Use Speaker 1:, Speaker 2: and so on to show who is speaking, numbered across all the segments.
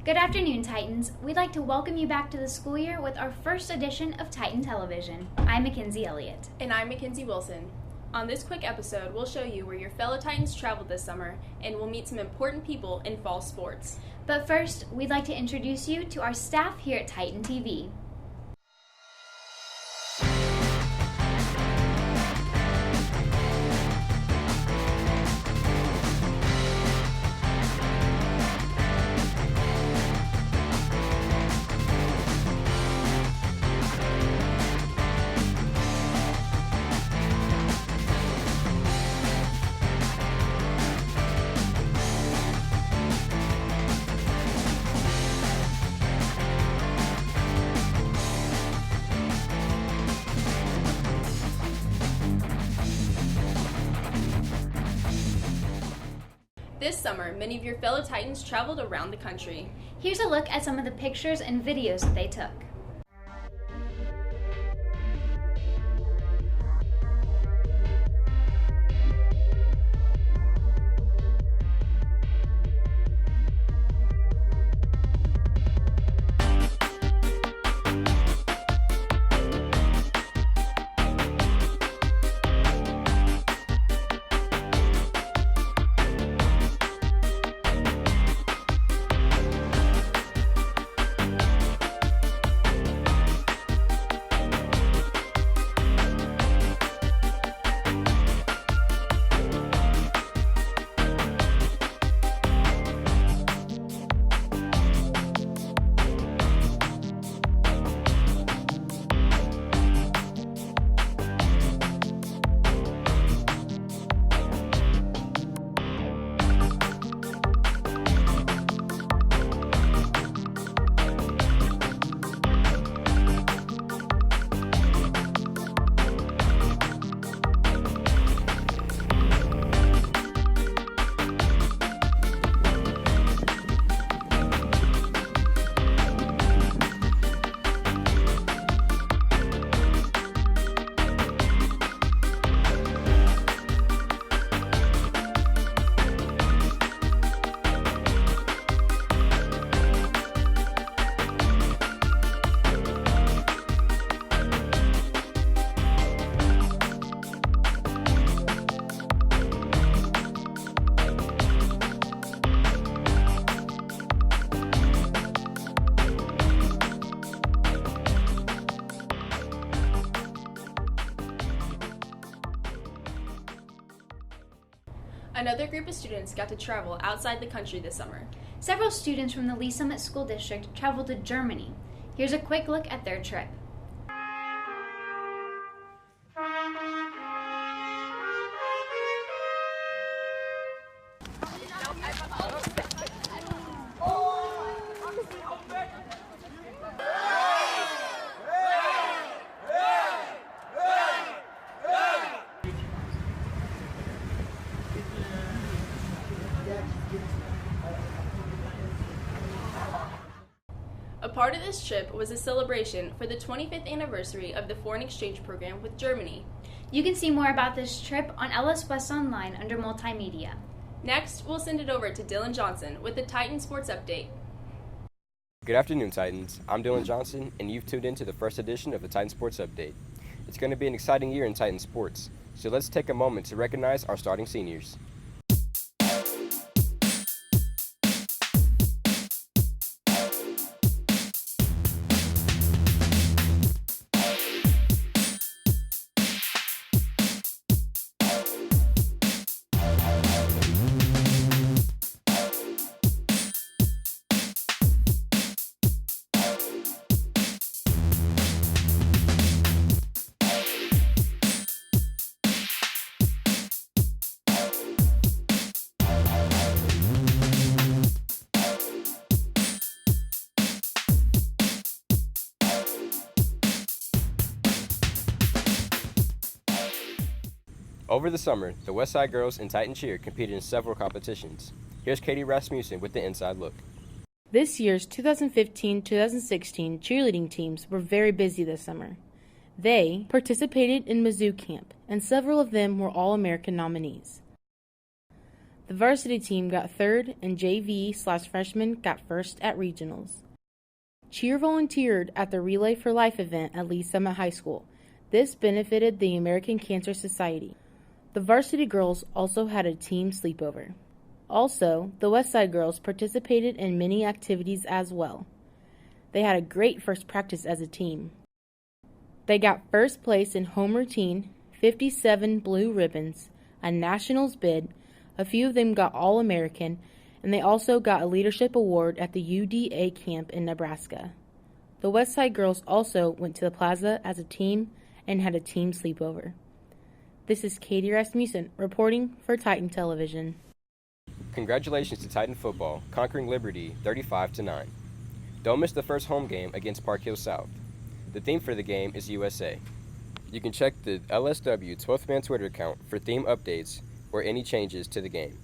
Speaker 1: Good afternoon, Titans. We'd like to welcome you back to the school year with our first edition of Titan Television. I'm Mackenzie Elliott.
Speaker 2: And I'm Mackenzie Wilson. On this quick episode, we'll show you where your fellow Titans traveled this summer, and we'll meet some important people in fall sports.
Speaker 1: But first, we'd like to introduce you to our staff here at Titan TV.
Speaker 2: This summer, many of your fellow Titans traveled around the country.
Speaker 1: Here's a look at some of the pictures and videos that they took.
Speaker 2: Another group of students got to travel outside the country this summer.
Speaker 1: Several students from the Lee Summit School District traveled to Germany. Here's a quick look at their trip.
Speaker 2: A part of this trip was a celebration for the 25th anniversary of the foreign exchange program with Germany.
Speaker 1: You can see more about this trip on LS West Online under Multimedia.
Speaker 2: Next, we'll send it over to Dylan Johnson with the Titan Sports Update.
Speaker 3: Good afternoon, Titans. I'm Dylan Johnson, and you've tuned in to the first edition of the Titan Sports Update. It's going to be an exciting year in Titan sports, so let's take a moment to recognize our starting seniors. Over the summer, the Westside Girls and Titan Cheer competed in several competitions. Here's Katie Rasmussen with the inside look.
Speaker 4: This year's 2015-2016 cheerleading teams were very busy this summer. They participated in Mizzou Camp, and several of them were All-American nominees. The varsity team got third, and JV/freshmen got first at regionals. Cheer volunteered at the Relay for Life event at Lee Summit High School. This benefited the American Cancer Society. The varsity girls also had a team sleepover. Also, the Westside girls participated in many activities as well. They had a great first practice as a team. They got first place in home routine, 57 blue ribbons, a nationals bid, a few of them got All-American, and they also got a leadership award at the UDA camp in Nebraska. The Westside girls also went to the plaza as a team and had a team sleepover. This is Katie Rasmussen reporting for Titan Television.
Speaker 3: Congratulations to Titan football, conquering Liberty 35-9. Don't miss the first home game against Park Hill South. The theme for the game is USA. You can check the LSW 12th Man Twitter account for theme updates or any changes to the game.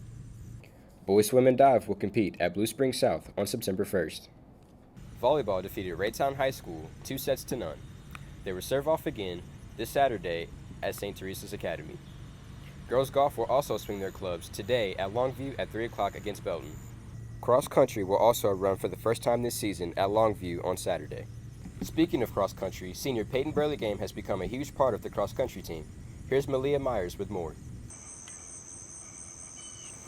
Speaker 3: Boys Swim and Dive will compete at Blue Springs South on September 1st. Volleyball defeated Raytown High School 2-0. They will serve off again this Saturday at St. Teresa's Academy. Girls golf will also swing their clubs today at Longview at 3 o'clock against Belton. Cross country will also run for the first time this season at Longview on Saturday. Speaking of cross country, senior Peyton Burlingame has become a huge part of the cross country team. Here's Malia Myers with more.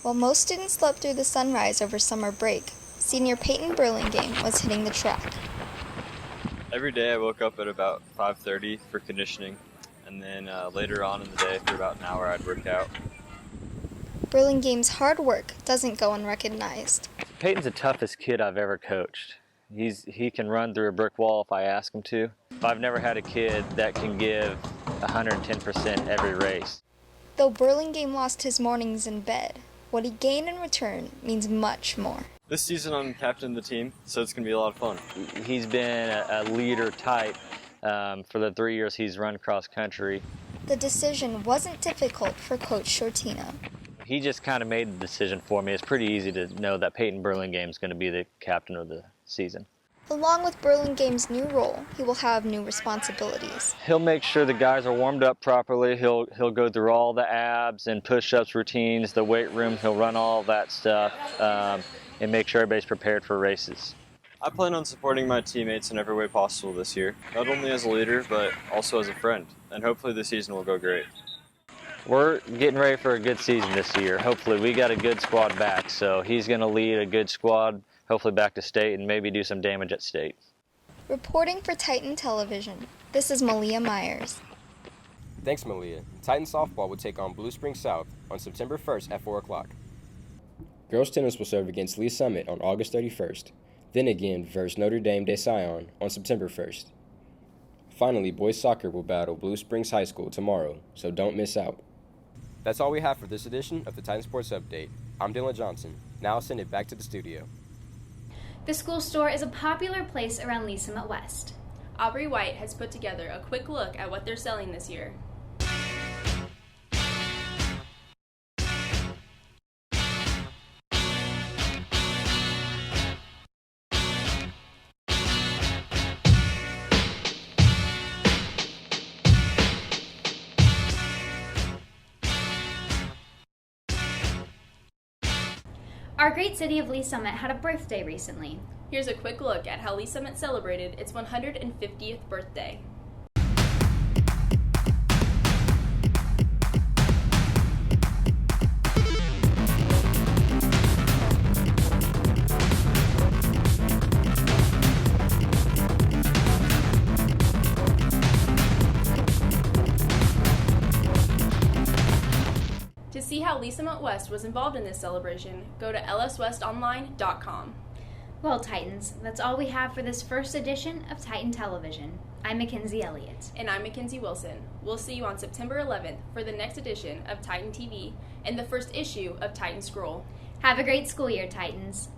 Speaker 5: While most students slept through the sunrise over summer break, senior Peyton Burlingame was hitting the track.
Speaker 6: Every day I woke up at about 5:30 for conditioning, and then later on in the day for about an hour I'd work out.
Speaker 5: Burlingame's hard work doesn't go unrecognized.
Speaker 7: Peyton's the toughest kid I've ever coached. He can run through a brick wall if I ask him to. I've never had a kid that can give 110% every race.
Speaker 5: Though Burlingame lost his mornings in bed, what he gained in return means much more.
Speaker 6: This season I'm captain of the team, so it's going to be a lot of fun.
Speaker 7: He's been a leader type for the 3 years he's run cross country.
Speaker 5: The decision wasn't difficult for Coach Shortino.
Speaker 7: He just kind of made the decision for me. It's pretty easy to know that Peyton Burlingame is going to be the captain of the season.
Speaker 5: Along with Burlingame's new role, he will have new responsibilities.
Speaker 7: He'll make sure the guys are warmed up properly. He'll go through all the abs and push-ups routines, the weight room. He'll run all that stuff and make sure everybody's prepared for races.
Speaker 6: I plan on supporting my teammates in every way possible this year, not only as a leader, but also as a friend, and hopefully the season will go great.
Speaker 7: We're getting ready for a good season this year. Hopefully we got a good squad back, so he's going to lead a good squad, hopefully back to state, and maybe do some damage at state.
Speaker 5: Reporting for Titan Television, this is Malia Myers.
Speaker 3: Thanks, Malia. Titan softball will take on Blue Springs South on September 1st at 4 o'clock. Girls tennis will serve against Lee Summit on August 31st, then again versus Notre Dame de Sion on September 1st. Finally, boys soccer will battle Blue Springs High School tomorrow, so don't miss out. That's all we have for this edition of the Titan Sports Update. I'm Dylan Johnson. Now I'll send it back to the studio.
Speaker 1: The school store is a popular place around Lee Summit West.
Speaker 2: Aubrey White has put together a quick look at what they're selling this year.
Speaker 1: Our great city of Lee Summit had a birthday recently.
Speaker 2: Here's a quick look at how Lee Summit celebrated its 150th birthday. To see how Lee Summit West was involved in this celebration, go to lswestonline.com.
Speaker 1: Well, Titans, that's all we have for this first edition of Titan Television. I'm Mackenzie Elliott.
Speaker 2: And I'm Mackenzie Wilson. We'll see you on September 11th for the next edition of Titan TV and the first issue of Titan Scroll.
Speaker 1: Have a great school year, Titans.